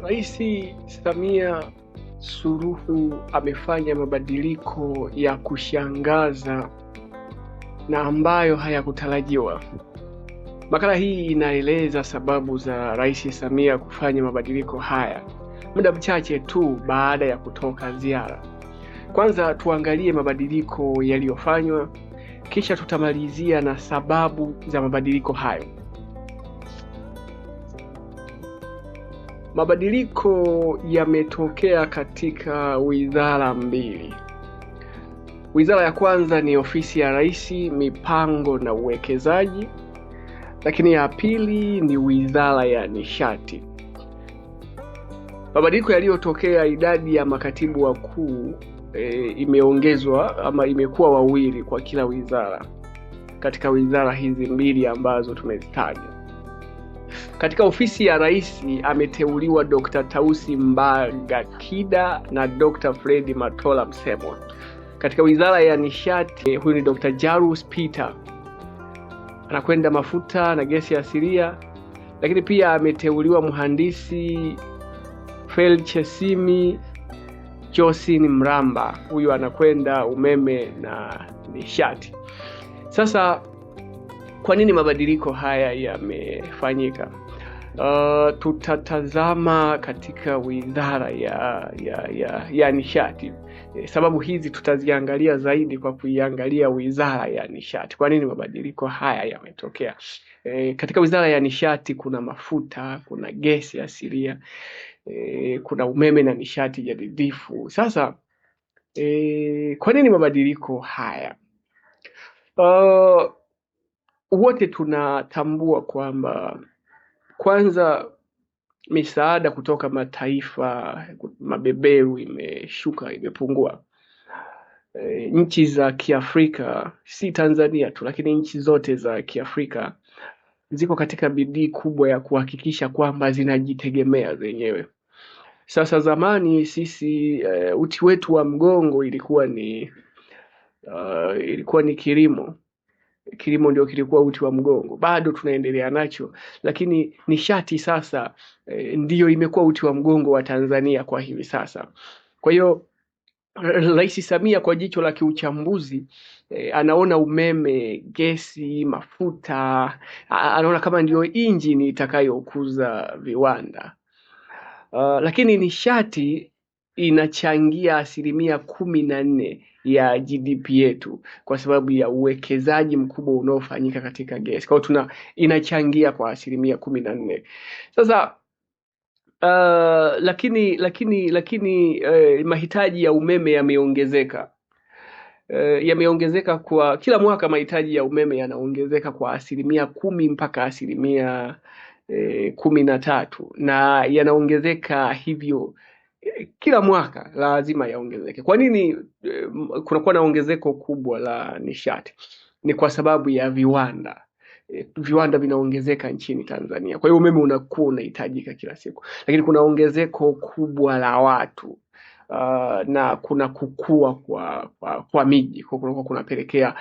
Rais Samia Suluhu amefanya mabadiliko ya kushangaza na ambayo hayakutarajiwa. Makala hii inaeleza sababu za Rais Samia kufanya mabadiliko haya muda mchache tu baada ya kutoka ziara. Kwanza tuangalie mabadiliko yaliyofanywa, kisha tutamalizia na sababu za mabadiliko hayo. Mabadiliko yametokea katika wizara mbili. Wizara ya kwanza ni ofisi ya Rais, mipango na uwekezaji, lakini ya pili ni wizara ya nishati. Mabadiliko yaliyotokea, idadi ya makatibu wakuu imeongezwa ama imekuwa wawili kwa kila wizara katika wizara hizi mbili ambazo tumezitaja. Katika ofisi ya Rais ameteuliwa Dr. Tausi Mbagakida na Dr. Fredi Matola Msemo. Katika wizara ya nishati huyu ni Dr. Jarus Peter, anakwenda mafuta na gesi asilia. Lakini pia ameteuliwa mhandisi Felchesimi Josin Mramba, huyu anakwenda umeme na nishati. Sasa kwa nini mabadiliko haya yamefanyika? Tutatazama katika wizara ya nishati. Sababu hizi tutaziangalia zaidi kwa kuiangalia wizara ya nishati. Kwa nini mabadiliko haya yametokea? Katika wizara ya nishati kuna mafuta, kuna gesi asilia, kuna umeme na nishati jadidifu. Sasa kwa nini mabadiliko haya? Wote tunatambua kwamba kwanza misaada kutoka mataifa mabeberu imeshuka, imepungua. Nchi za Kiafrika, si Tanzania tu, lakini nchi zote za Kiafrika ziko katika bidii kubwa ya kuhakikisha kwamba zinajitegemea zenyewe. Sasa zamani sisi uti wetu wa mgongo ilikuwa ni kilimo. Kilimo ndio kilikuwa uti wa mgongo, bado tunaendelea nacho, lakini nishati sasa ndiyo imekuwa uti wa mgongo wa Tanzania kwa hivi sasa. Kwa hiyo Rais Samia kwa jicho la kiuchambuzi anaona umeme, gesi, mafuta, anaona kama ndio injini itakayokuza viwanda. Lakini nishati inachangia 14% ya GDP yetu kwa sababu ya uwekezaji mkubwa unaofanyika katika gesi. Kwa hiyo inachangia kwa 14%. Sasa lakini mahitaji ya umeme yameongezeka. Yameongezeka kwa kila mwaka, mahitaji ya umeme yanaongezeka kwa 10% mpaka 13%, na yanaongezeka hivyo kila mwaka, lazima yaongezeke. Kwa nini kunakuwa na ongezeko kubwa la nishati? Ni kwa sababu ya viwanda. Viwanda vinaongezeka nchini Tanzania, kwa hiyo umeme unakuwa unahitajika kila siku. Lakini kuna ongezeko kubwa la watu na kuna kukua kwa miji, kunapelekea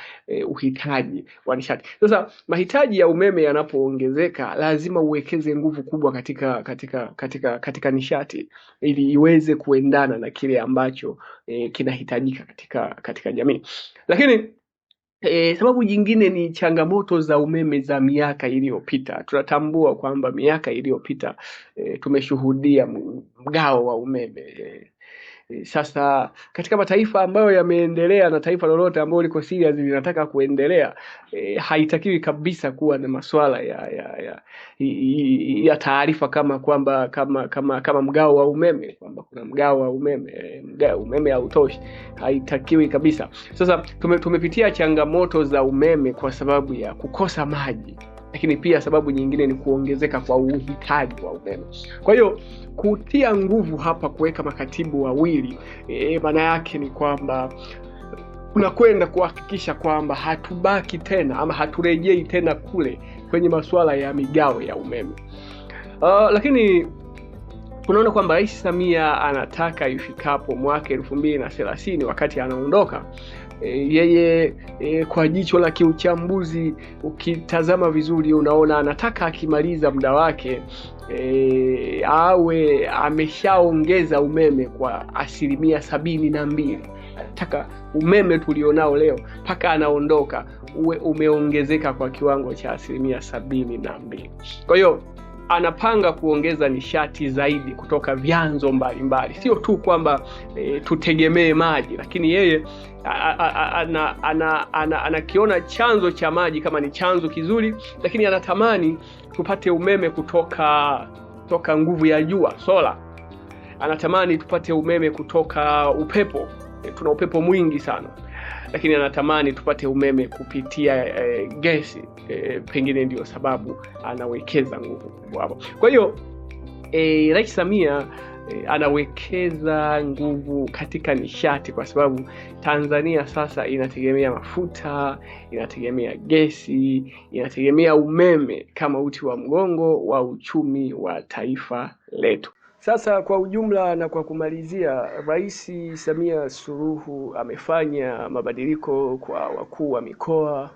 uhitaji wa nishati. Sasa mahitaji ya umeme yanapoongezeka, lazima uwekeze nguvu kubwa katika nishati ili iweze kuendana na kile ambacho kinahitajika katika jamii. Lakini sababu nyingine ni changamoto za umeme za miaka iliyopita. Tunatambua kwamba miaka iliyopita tumeshuhudia mgao wa umeme. Sasa katika mataifa ambayo yameendelea na taifa lolote ambalo liko serious linataka kuendelea, haitakiwi kabisa kuwa na masuala ya taarifa kama mgao wa umeme, kwamba kuna mgao wa umeme hautoshi. Haitakiwi kabisa. Sasa tumepitia changamoto za umeme kwa sababu ya kukosa maji, lakini pia sababu nyingine ni kuongezeka kwa uhitaji wa umeme. Kwa hiyo kutia nguvu hapa kuweka makatibu wawili, maana yake ni kwamba unakwenda kuhakikisha kwamba hatubaki tena ama haturejei tena kule kwenye masuala ya migao ya umeme. Lakini tunaona kwamba Rais Samia anataka ifikapo mwaka 2030 wakati anaondoka, yeye kwa jicho la kiuchambuzi ukitazama vizuri unaona anataka akimaliza muda wake awe ameshaongeza umeme kwa 72%. Nataka umeme tulionao leo mpaka anaondoka uwe umeongezeka kwa kiwango cha 72%. Kwa hiyo anapanga kuongeza nishati zaidi kutoka vyanzo mbalimbali, sio tu kwamba tutegemee maji, lakini yeye anakiona chanzo cha maji kama ni chanzo kizuri, lakini anatamani tupate umeme kutoka nguvu ya jua, sola. Anatamani tupate umeme kutoka upepo, tuna upepo mwingi sana, lakini anatamani tupate umeme kupitia gesi. Pengine ndio sababu anawekeza nguvu hapo. Kwa hiyo Rais Samia anawekeza nguvu katika nishati kwa sababu Tanzania sasa inategemea mafuta, inategemea gesi, inategemea umeme kama uti wa mgongo wa uchumi wa taifa letu. Sasa kwa ujumla na kwa kumalizia, Rais Samia Suluhu amefanya mabadiliko kwa wakuu wa mikoa.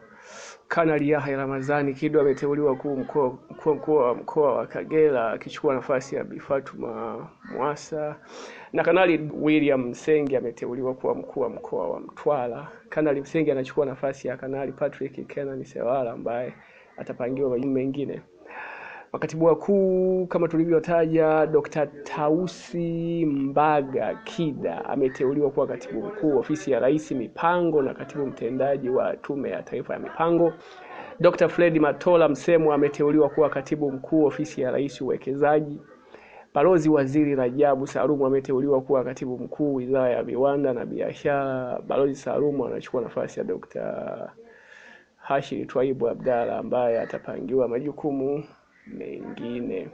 Kanali Yahya Ramadhani Kido ameteuliwa kuwa mkuu wa mkoa wa Kagera akichukua nafasi ya Bi Fatuma Mwasa, na Kanali William Msengi ameteuliwa kuwa mkuu wa mkoa wa Mtwara. Kanali Msengi anachukua nafasi ya Kanali Patrick Kenan Sewala ambaye atapangiwa majukumu mengine. Makatibu wakuu kama tulivyotaja, Dr. Tausi Mbaga Kida ameteuliwa kuwa katibu mkuu ofisi ya Rais mipango na katibu mtendaji wa Tume ya Taifa ya Mipango. Dr. Fred Matola Msemwa ameteuliwa kuwa katibu mkuu ofisi ya Rais uwekezaji. Balozi Waziri Rajabu Salumu ameteuliwa kuwa katibu mkuu Wizara ya Viwanda na Biashara. Balozi Salumu anachukua nafasi ya Dr. Hashir Twaibu Abdalla ambaye atapangiwa majukumu mengine.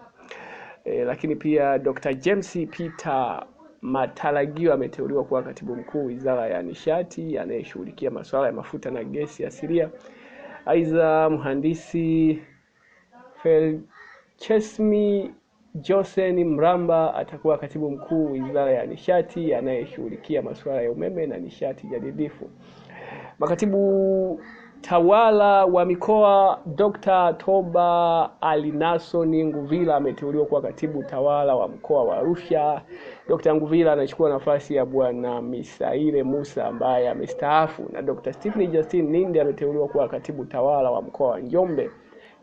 Lakini pia Dr. James Peter Matalagio ameteuliwa kuwa katibu mkuu Wizara ya Nishati anayeshughulikia masuala ya mafuta na gesi asilia. Aidha, mhandisi Felchesmi Josen Mramba atakuwa katibu mkuu Wizara ya Nishati anayeshughulikia masuala ya umeme na nishati jadidifu. Makatibu tawala wa mikoa, Dr. Toba Alinason Nguvila ameteuliwa kuwa katibu tawala wa mkoa wa Arusha. Dr. Nguvila anachukua nafasi ya Bwana Misaile Musa ambaye amestaafu, na Dr. Stephen Justin Nindi ameteuliwa kuwa katibu tawala wa mkoa wa Njombe.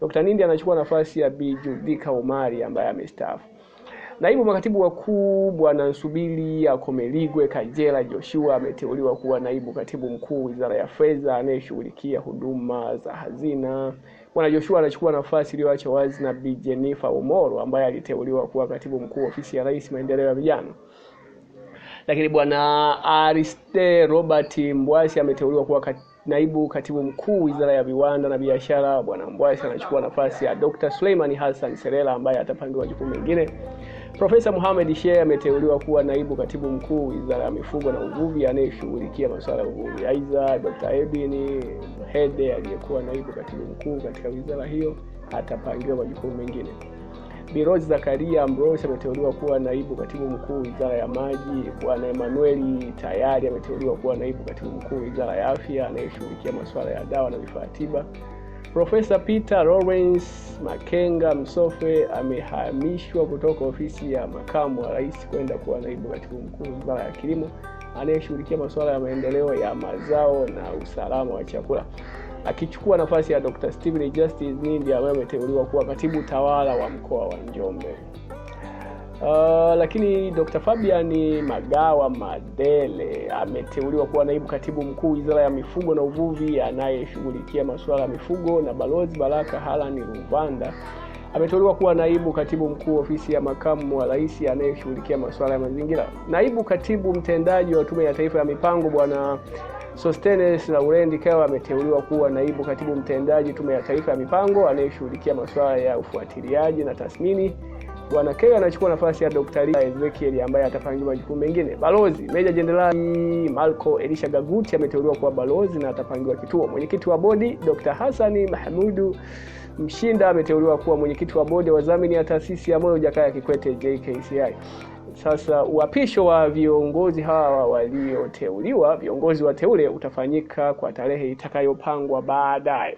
Dr. Nindi anachukua nafasi ya Bi Judika Omari ambaye amestaafu. Naibu makatibu wakuu Bwana Nsubili Akomeligwe Kajela Joshua ameteuliwa kuwa naibu katibu mkuu Wizara ya Fedha anayeshughulikia huduma za hazina. Bwana Joshua anachukua nafasi iliyoachwa wazi na Bi Jennifer Omoro ambaye aliteuliwa kuwa katibu mkuu ofisi ya Rais maendeleo ya vijana. Lakini Bwana Ariste Robert Mbwasi ameteuliwa kuwa naibu katibu mkuu Wizara ya Viwanda na Biashara. Bwana Mbwasi anachukua nafasi ya Dr. Suleiman Hassan Serela ambaye atapangiwa jukumu mengine. Profesa Mohamed Sheikh ameteuliwa kuwa naibu katibu mkuu Wizara ya Mifugo na Uvuvi anayeshughulikia masuala ya uvuvi. Aidha, Dr. Edwin Hede aliyekuwa naibu katibu mkuu katika wizara hiyo atapangiwa majukumu mengine. Bi Rose Zakaria Ambrose ameteuliwa kuwa naibu katibu mkuu Wizara ya Maji. Bwana Emmanuel Tayari ameteuliwa kuwa naibu katibu mkuu Wizara ya Afya anayeshughulikia masuala ya dawa na vifaa tiba. Profesa Peter Lawrence Makenga Msofe amehamishwa kutoka ofisi ya makamu wa rais kwenda kuwa naibu katibu mkuu Wizara ya Kilimo anayeshughulikia masuala ya maendeleo ya mazao na usalama wa chakula, akichukua nafasi ya Dr. Stephen Justice Nindi ambaye ameteuliwa kuwa katibu tawala wa mkoa wa Njombe. Lakini Dr. Fabian Magawa Madele ameteuliwa kuwa naibu katibu mkuu Wizara ya Mifugo na Uvuvi anayeshughulikia masuala ya mifugo, na Balozi Baraka Halani Ruvanda ameteuliwa kuwa naibu katibu mkuu ofisi ya makamu wa rais anayeshughulikia masuala ya mazingira. Naibu katibu mtendaji wa Tume ya Taifa ya Mipango Bwana Sostenes Laurendi Kewa ameteuliwa kuwa naibu katibu mtendaji Tume ya Taifa ya Mipango anayeshughulikia masuala ya ufuatiliaji na tathmini. Bwana Kewa anachukua nafasi ya Dr. Ezekiel ambaye atapangiwa majukumu mengine. Balozi Meja Jenerali Marco Elisha Gaguti ameteuliwa kuwa balozi na atapangiwa kituo. Mwenyekiti wa bodi Dr. Hassani Mahmudu Mshinda ameteuliwa kuwa mwenyekiti wa bodi wa wadhamini ya taasisi ya Moyo Jakaya Kikwete JKCI. Sasa uapisho wa viongozi hawa walioteuliwa, viongozi wateule, utafanyika kwa tarehe itakayopangwa baadaye.